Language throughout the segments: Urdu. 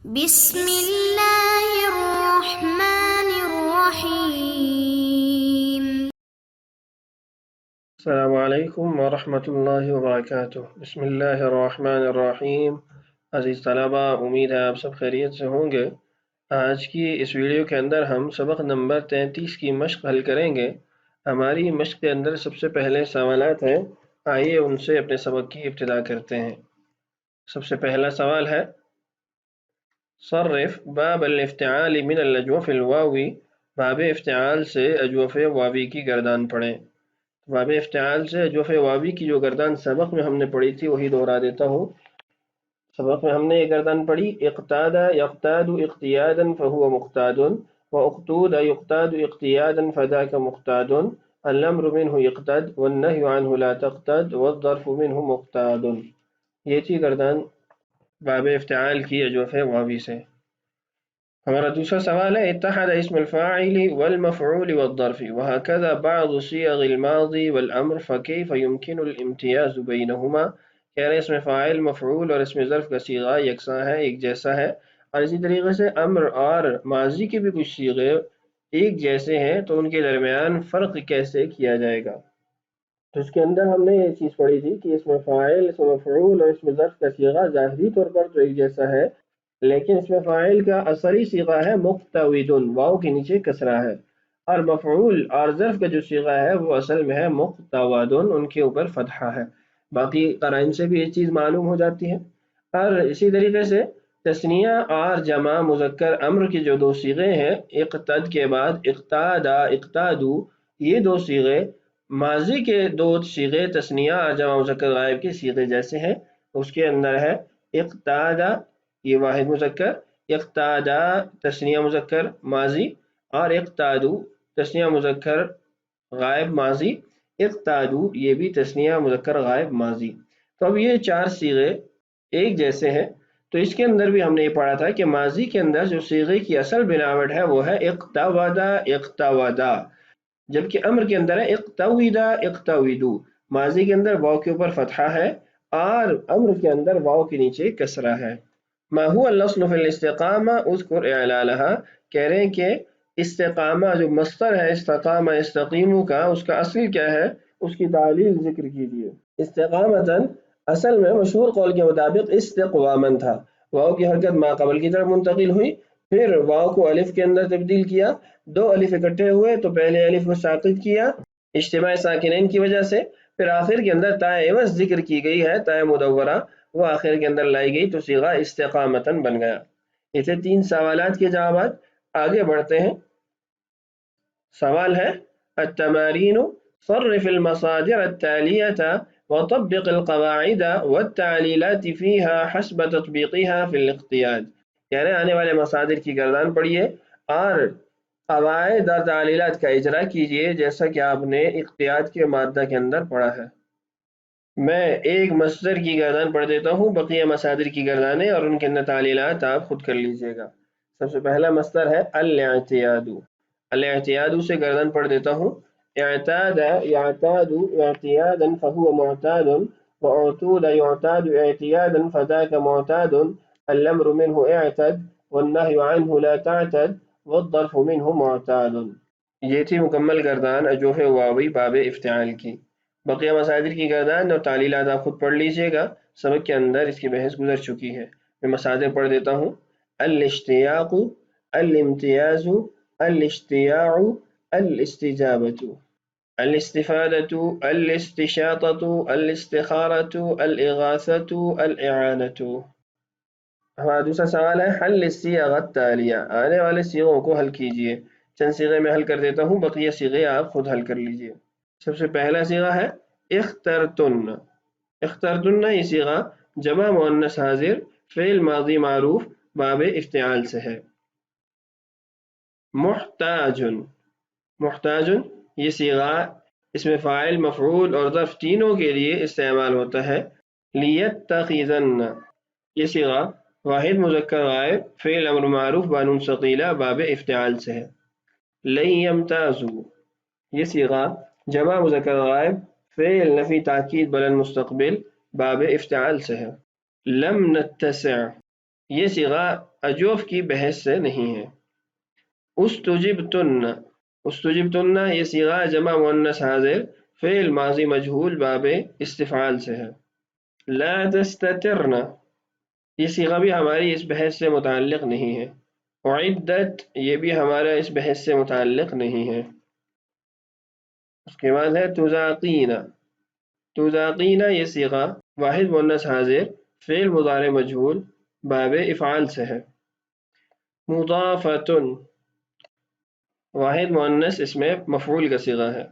بسم اللہ الرحمن الرحیم۔ السلام علیکم ورحمۃ اللہ وبرکاتہ۔ بسم اللہ الرحمن الرحیم۔ عزیز طلبہ، امید ہے آپ سب خیریت سے ہوں گے۔ آج کی اس ویڈیو کے اندر ہم سبق نمبر 33 کی مشق حل کریں گے۔ ہماری مشق کے اندر سب سے پہلے سوالات ہیں، آئیے ان سے اپنے سبق کی ابتدا کرتے ہیں۔ سب سے پہلا سوال ہے، صرف باب الافتعال من الاجوف الواوی، باب افتعال سے اجوف واوی کی گردان پڑھیں۔ باب افتعال سے اجوف واوی کی جو گردان سبق میں ہم نے پڑھی تھی وہی دہرا دیتا ہوں۔ سبق میں ہم نے یہ گردان پڑھی، اقتاد یقتاد اقتیادا فهو مقتاد، واقتود یقتاد اقتیادا فذاك مقتاد، الامر منه يقتد والنهي عنه لا تقتد والظرف منه مقتاد۔ یہ تھی گردان باب افتعال کی اجوف واوی سے۔ ہمارا دوسرا سوال ہے، اتحد اسم الفاعل والمفعول والظرف وهكذا بعض صيغ الماضي والامر فكيف يمكن الامتياز بينهما۔ کہہ رہے اسم فاعل، مفعول اور اسم ظرف کا صیغہ یکساں ہے، ایک جیسا ہے، اور اسی طریقے سے امر اور ماضی کے بھی کچھ صیغے ایک جیسے ہیں، تو ان کے درمیان فرق کیسے کیا جائے گا۔ تو اس کے اندر ہم نے یہ چیز پڑھی تھی کہ اسم فاعل، اسم مفعول اور اسم ظرف کا صیغہ ظاہری طور پر تو ایک جیسا ہے، لیکن اسم فاعل کا اصلی صیغہ ہے مقتود، واو کے نیچے کسرہ ہے، اور مفعول اور ظرف کا جو صیغہ ہے وہ اصل میں ہے مقتود، ان کے اوپر فتحہ ہے۔ باقی قرائن سے بھی یہ چیز معلوم ہو جاتی ہے۔ اور اسی طریقے سے تثنیہ اور جمع مذکر امر کے جو دو صیغے ہیں، اقتد کے بعد اقتادا اقتادو، یہ دو صیغے ماضی کے دو صیغے تثنیہ اور جمع مذکر غائب کے صیغے جیسے ہیں۔ اس کے اندر ہے اقتادا، یہ واحد مذکر، اقتادا تثنیہ مذکر ماضی، اور اقتادو تثنیہ مذکر غائب ماضی، اقتادو یہ بھی تثنیہ مذکر غائب ماضی۔ تو اب یہ چار صیغے ایک جیسے ہیں، تو اس کے اندر بھی ہم نے یہ پڑھا تھا کہ ماضی کے اندر جو صیغے کی اصل بناوٹ ہے وہ ہے اقتودا اقتودا، جبکہ امر کے اندر ہے اقتودا اقتودو۔ ماضی کے اندر واو کے اوپر فتحہ ہے اور امر کے اندر واو کے نیچے کسرہ ہے۔ ما هو الاصل فی الاستقامہ اذکر اعلالہا، کہہ رہے ہیں کہ استقامہ جو مصدر ہے استقامہ استقیمو کا، اس کا اصل کیا ہے، اس کی تعلیل ذکر کیجیے۔ استقامتاً اصل میں مشہور قول کے مطابق استقوامن تھا، واو کی حرکت ما قبل کی طرف منتقل ہوئی، پھر واو کو الف کے اندر تبدیل کیا، دو الف اکٹھے ہوئے تو پہلے الف کو ساقط کیا اجتماع ساکنین کی وجہ سے، پھر آخر کے اندر تائے عوض ذکر کی گئی ہے، تائے مدورہ وہ آخر کے اندر لائی گئی، تو صیغہ استقامتاً بن گیا۔ یہ تھے 3 سوالات کے جوابات۔ آگے بڑھتے ہیں۔ سوال ہے، التمارین صرف المصادر التالیۃ وطبق القواعد والتعلیلات فیہا حسب تطبیقها فی الاقتیاد، یعنی آنے والے مصادر کی گردان پڑھیے اور قواعد اور تعلیلات کا اجرا کیجیے جیسا کہ آپ نے اقتیاد کے مادہ کے اندر پڑھا ہے۔ میں ایک مصدر کی گردان پڑھ دیتا ہوں، بقیہ مصادر کی گردانیں اور ان کے اندر تعلیلات آپ خود کر لیجئے گا۔ سب سے پہلا مصدر ہے الاعتیاد، الاعتیاد سے گردان پڑھ دیتا ہوں، اعتاد یعتاد اعتیادا فهو معتاد، واعتود یعتاد اعتیادا فذاك معتاد، الامر منه اعتد والنهي عنه لا تعتد والظرف منه معتاد۔ یہ تھی مکمل گردان اجوف واوی باب افتعال کی۔ بقیہ مصادر کی گردان اور تعلیلات آپ خود پڑھ لیجئے گا، سبق کے اندر اس کی بحث گزر چکی ہے۔ میں مصادر پڑھ دیتا ہوں، الاشتیاق، الامتیاز، الاشتیاع، الاستجابة، الاستفادة، الاستشاطة، الاستخارة، الإغاثة، الإعانة۔ ہمارا دوسرا سوال ہے، حل الصیغ التالیہ، آنے والے صیغوں کو حل کیجئے۔ چند صیغے میں حل کر دیتا ہوں، بقیہ صیغے آپ خود حل کر لیجئے۔ سب سے پہلا صیغہ ہے اخترتن، اخترتن یہ صیغہ جمع مؤنث حاضر فعل ماضی معروف باب افتعال سے ہے۔ محتاجن، محتاجن یہ صیغہ اسم فاعل، مفعول اور ظرف تینوں کے لیے استعمال ہوتا ہے۔ لیتخذن یہ صیغہ واحد مذکر غائب فعل امر معروف بانون ثقیلہ باب افتعال سے ہے۔ لن یمتازوا یہ صیغہ جمع مذکر غائب فعل نفی تاکید بلند مستقبل باب افتعال سے ہے۔ لم نتسع یہ صیغہ اجوف کی بحث سے نہیں ہے۔ استجبتن، استجبتن یہ صیغہ جمع مؤنث حاضر فعل ماضی مجہول باب استفعال سے ہے۔ لا تستترن یہ صیغہ بھی ہماری اس بحث سے متعلق نہیں ہے۔ اعدت یہ بھی ہمارا اس بحث سے متعلق نہیں ہے۔ اس کے بعد ہے تذاقین، تذاقین یہ صیغہ واحد مؤنث حاضر فعل مضارع مجہول باب افعال سے ہے۔ مضافتن واحد مؤنث اس میں مفعول کا صیغہ ہے۔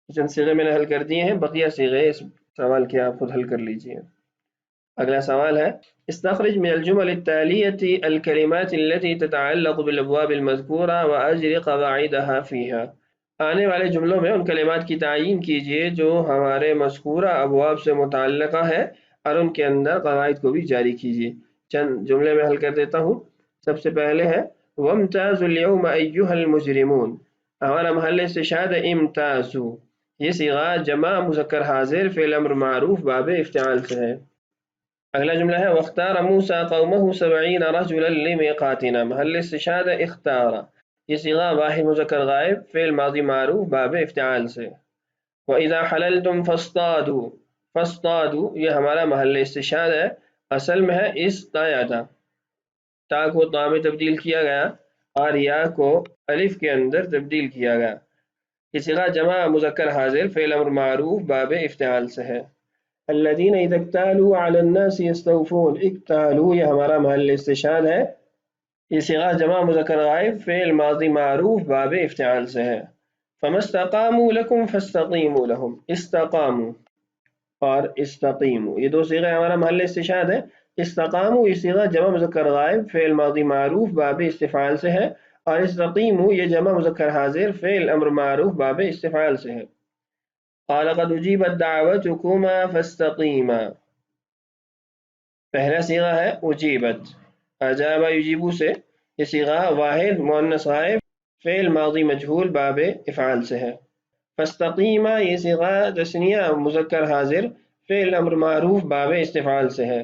چند صیغے میں نے حل کر دیے ہیں، بقیہ صیغے اس سوال کے آپ خود حل کر لیجئے۔ اگلا سوال ہے استخرج من الجمل التالية الكلمات التي تتعلق بالابواب المذكورة واجر قواعدها فيها۔ آنے والے جملوں میں ان کلمات کی تعیین کیجئے جو ہمارے مذکورہ ابواب سے متعلقہ ہے اور ان کے اندر قواعد کو بھی جاری کیجئے۔ چند جملے میں حل کر دیتا ہوں۔ سب سے پہلے ہے وامتازوا اليوم أيها المجرمون، ہمارا محل استشہاد امتازوا، یہ صیغہ جمع مذکر حاضر فعل امر معروف باب افتعال سے ہے۔ اگلا جملہ ہے واختار موسیٰ قومہ 70 رجلا لمیقاتنا، محل استشہاد اختار، یہ صیغہ واحد مذکر غائب فعل ماضی معروف باب افتعال سے۔ وَإِذَا حَلَلْتُمْ فَاصْطَادُوا، فَاصْطَادُوا یہ ہمارا محل استشہاد ہے، اصل میں ہے اصطیاد، تا کو تا میں تبدیل کیا گیا اور یا کو الف کے اندر تبدیل کیا گیا۔ یہ صیغہ جمع مذکر حاضر فعل امر معروف باب افتعال سے ہے۔ الذین اذا اکتالوا علی الناس یستوفون، اکتالوا یہ ہمارا محل استشہاد ہے، یہ صیغہ جمع مذکر غائب فعل ماضی معروف باب افتعال سے ہے۔ فما استقاموا لکم فاستقیموا لهم، استقاموا اور استقیموا یہ دو صیغے ہمارا محل استشہاد ہے۔ استقاموا یہ صیغہ جمع مذکر غائب فعل ماضی معروف باب استفعال سے ہے، اور استقیموا یہ جمع مذکر حاضر فعل امر معروف باب استفعال سے ہے۔ قال قد اجیبت دعوتکما فاستقیما، پہلا صیغہ ہے اجیبت، اجابہ یجیبو سے، یہ صیغہ واحد مؤنث غائب فعل ماضی مجہول باب افعال سے ہے۔ فاستقیما یہ صیغہ تثنیہ مذکر حاضر فعل امر معروف باب استفعال سے ہے۔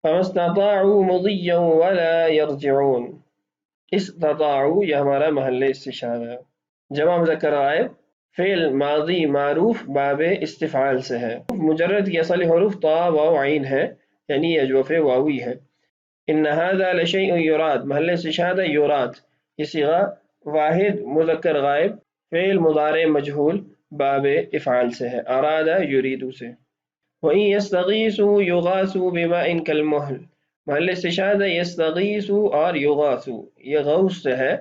فما استطاعوا مضیا ولا یرجعون، استطاعوا یہ ہمارا محل استشہاد ہے، جمع مذکر غائب فعل ماضی معروف باب استفعال سے ہے۔ مجرد کی اصل حروف طا واو عین ہے، یعنی اجوف واوی ہے۔ ان هذا لشیء یراد محل استشہاد ہے یراد، یہ صیغہ واحد مذکر غائب فعل مضارع مجہول باب افعال سے ہے، اراد یرید سے۔ وَإِن يَسْتَغِيثُوا يُغَاثُوا بِمَاءٍ كَالْمُهْلِ محل استشہاد ہے یستغیثوا اور یغاثوا، یہ غوث سے ہے،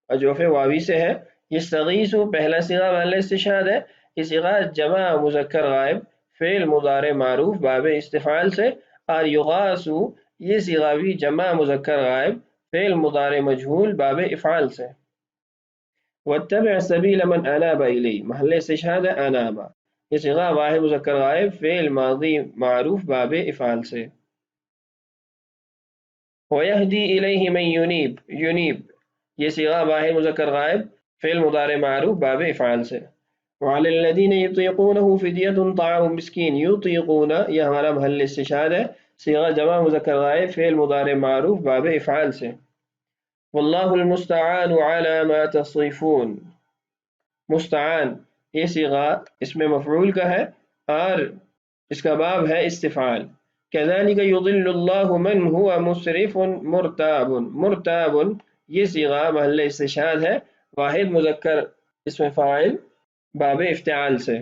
اجوف واوی سے ہے۔ یستغیثوا پہلا صیغہ محل استشہاد ہے، یہ صیغہ جمع مذکر غائب فعل مضارع معروف باب استفعال سے، اور یغاثوا یہ صیغہ بھی جمع مذکر غائب فعل مضارع مجہول باب افعال سے۔ وَاتَّبِعْ سَبِيلَ مَنْ أَنَابَ إِلَيَّ محل استشہاد ہے انابا، یہ صیغہ واحد مذکر غائب فعل ماضی معروف باب افعال سے۔ وَيَهْدِي إِلَيْهِ مَنْ يُنِيبُ يُنِيب یہ صیغہ واحد مذکر غائب فعل مضارع معروف باب افعال سے۔ وَعَلَى الَّذِينَ يُطِيقُونَهُ فِدْيَةٌ طَعَامُ مِسْكِين يُطِيقُونَ یہ ہمارا محل استشہاد ہے، صیغہ جمع مذکر غائب فعل مضارع معروف باب افعال سے۔ وَاللَّهُ الْمُسْتَعَانُ عَلَى مَا تَصِفُونَ مستعان یہ صیغہ اس میں مفعول کا ہے اور اس کا باب ہے استفعال۔ كَذَلِكَ يُضِلُّ اللَّهُ مَنْ هُوَ مُسْرِفٌ مُرْتَابٌ مُرْتَابٌ یہ صیغہ محل استشہاد ہے، واحد مذکر اسم فاعل باب افتعال سے۔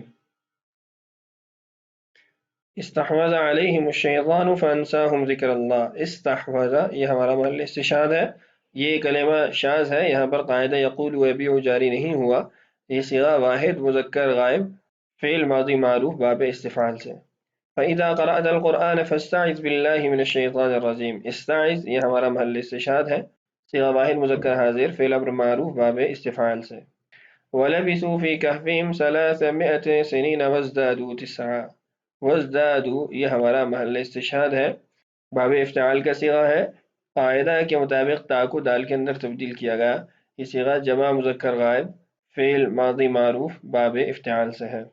استحوذ علیہم الشیطان فانساہم ذکر اللہ، استحوذ یہ ہمارا محل استشہاد ہے، یہ کلمہ شاذ ہے، یہاں پر قاعدہ یقول و یبیع جاری نہیں ہوا، یہ صیغہ واحد مذکر غائب فعل ماضی معروف باب استفعال سے۔ فَإِذَا قَرَأْتَ الْقُرْآنَ فَاسْتَعِذْ بِاللَّهِ مِنَ الشَّيْطَانِ الرَّجِيمِ استعذ یہ ہمارا محل استشہاد ہے، صیغہ واحد مذکر حاضر فعل امر معروف باب استفعال سے۔ وَلَبِثُوا فِي كَهْفِهِمْ 300 سِنِينَ وَازْدَادُوا تِسْعًا وَازْدَادُوا یہ ہمارا محل استشہاد ہے، باب افتعال کا صیغہ ہے، قاعدہ کے مطابق تا کو دال کے اندر تبدیل کیا گیا، یہ صیغہ جمع مذکر غائب فعل ماضی معروف باب افتعال سے ہے۔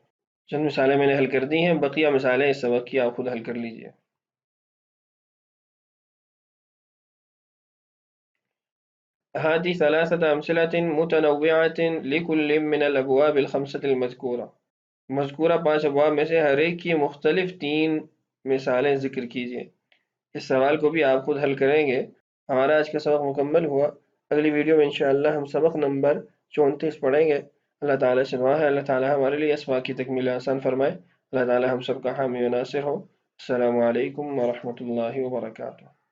چند مثالیں میں نے حل کر دی ہیں، بقیہ مثالیں اس سبق کی آپ خود حل کر لیجئے۔ هذه ثلاثة أمثلة متنوعة لكل من الأبواب الخمسة المذكورة. مذکورہ 5 ابواب میں سے ہر ایک کی مختلف 3 مثالیں ذکر کیجیے۔ اس سوال کو بھی آپ خود حل کریں گے۔ ہمارا آج کا سبق مکمل ہوا۔ اگلی ویڈیو میں انشاءاللہ ہم سبق نمبر 34 پڑھیں گے۔ اللہ تعالیٰ سے دعا ہے اللہ تعالیٰ ہمارے لیے اسباق کی تکمیل آسان فرمائے۔ اللہ تعالیٰ ہم سب کا حامی و ناصر ہو۔ السلام علیکم ورحمۃ اللہ وبرکاتہ۔